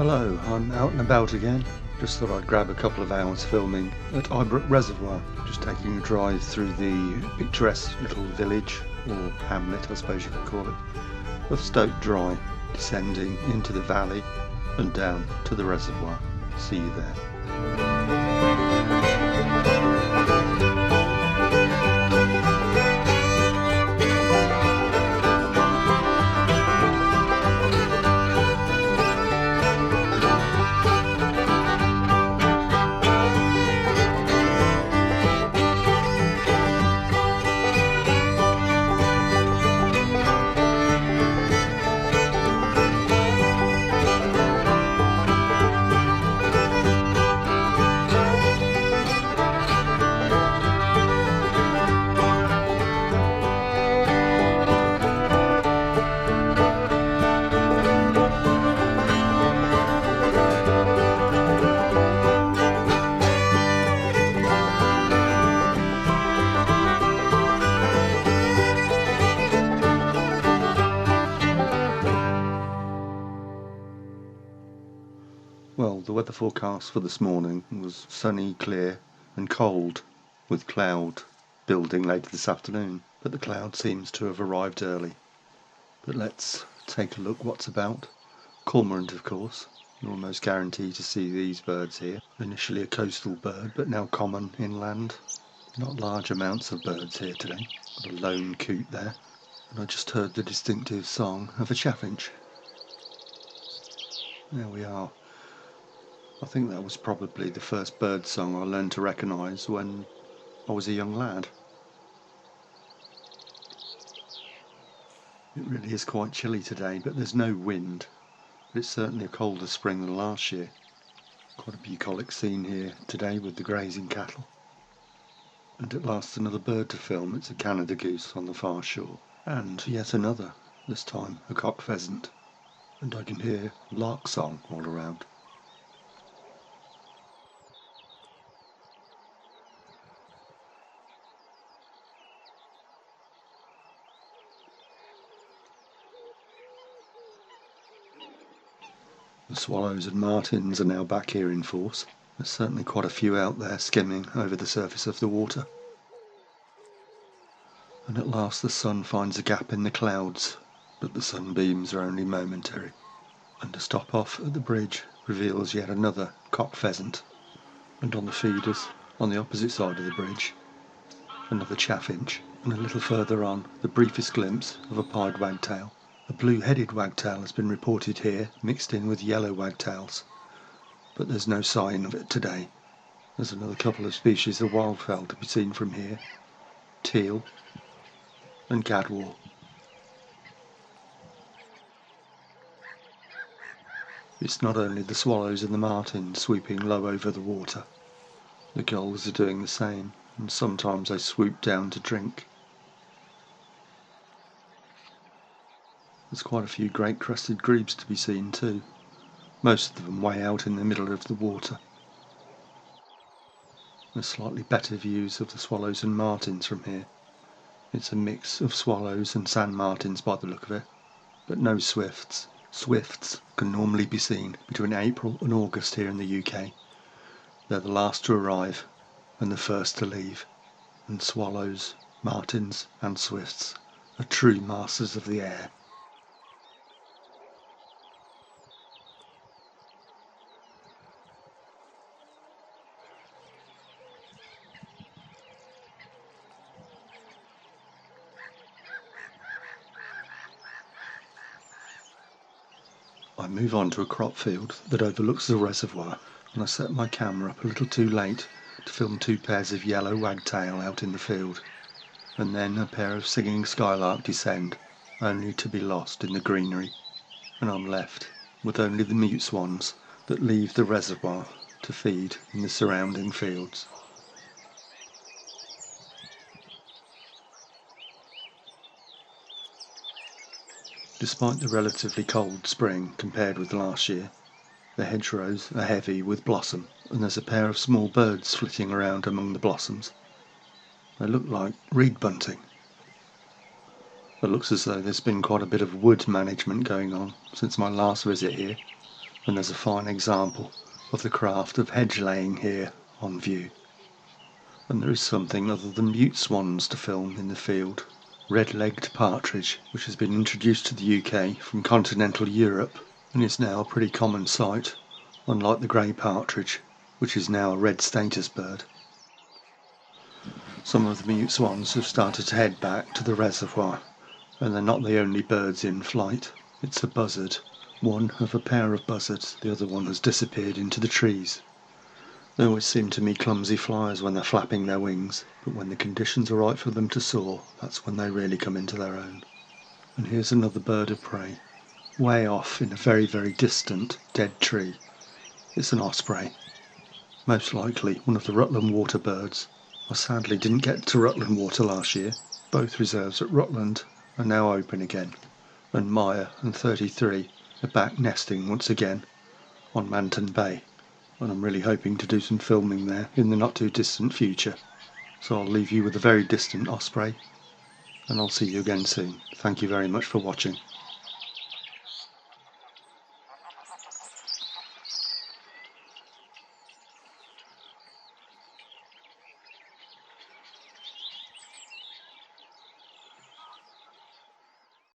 Hello, I'm out and about again. Just thought I'd grab a couple of hours filming at Eyebrook Reservoir. Just taking a drive through the picturesque little village, or hamlet I suppose you could call it, of Stoke Dry, descending into the valley and down to the reservoir. See you there. Well, the weather forecast for this morning was sunny, clear and cold, with cloud building later this afternoon, but the cloud seems to have arrived early. But let's take a look what's about. Cormorant, of course. You're almost guaranteed to see these birds here. Initially a coastal bird, but now common inland. Not large amounts of birds here today. Got a lone coot there, and I just heard the distinctive song of a chaffinch. There we are. I think that was probably the first bird song I learned to recognise when I was a young lad. It really is quite chilly today, but there's no wind. But it's certainly a colder spring than last year. Quite a bucolic scene here today with the grazing cattle. And at last another bird to film. It's a Canada goose on the far shore. And yet another, this time a cock pheasant. And I can hear lark song all around. The swallows and martins are now back here in force. There's certainly quite a few out there skimming over the surface of the water. And at last the sun finds a gap in the clouds, but the sunbeams are only momentary. And a stop off at the bridge reveals yet another cock pheasant. And on the feeders, on the opposite side of the bridge, another chaffinch. And a little further on, the briefest glimpse of a pied wagtail. A blue-headed wagtail has been reported here, mixed in with yellow wagtails, but there's no sign of it today. There's another couple of species of wildfowl to be seen from here, teal and gadwall. It's not only the swallows and the martins sweeping low over the water. The gulls are doing the same, and sometimes they swoop down to drink. There's quite a few great crested grebes to be seen too, most of them way out in the middle of the water. There's slightly better views of the swallows and martins from here. It's a mix of swallows and sand martins by the look of it, but no swifts. Swifts can normally be seen between April and August here in the UK. They're the last to arrive and the first to leave, and swallows, martins and swifts are true masters of the air. I move on to a crop field that overlooks the reservoir, and I set my camera up a little too late to film two pairs of yellow wagtail out in the field, and then a pair of singing skylark descend, only to be lost in the greenery, and I'm left with only the mute swans that leave the reservoir to feed in the surrounding fields. Despite the relatively cold spring compared with last year, the hedgerows are heavy with blossom, and there's a pair of small birds flitting around among the blossoms. They look like reed bunting. It looks as though there's been quite a bit of wood management going on since my last visit here, and there's a fine example of the craft of hedge laying here on view. And there is something other than mute swans to film in the field. Red-legged partridge, which has been introduced to the UK from continental Europe and is now a pretty common sight, unlike the grey partridge, which is now a red status bird. Some of the mute swans have started to head back to the reservoir, and they're not the only birds in flight. It's a buzzard, one of a pair of buzzards. The other one has disappeared into the trees. They always seem to me clumsy flyers when they're flapping their wings, but when the conditions are right for them to soar, that's when they really come into their own. And here's another bird of prey, way off in a very, very distant dead tree. It's an osprey, most likely one of the Rutland water birds. I sadly didn't get to Rutland water last year. Both reserves at Rutland are now open again, and Maya and 33 are back nesting once again on Manton Bay, and I'm really hoping to do some filming there in the not too distant future. So I'll leave you with a very distant osprey, and I'll see you again soon. Thank you very much for watching.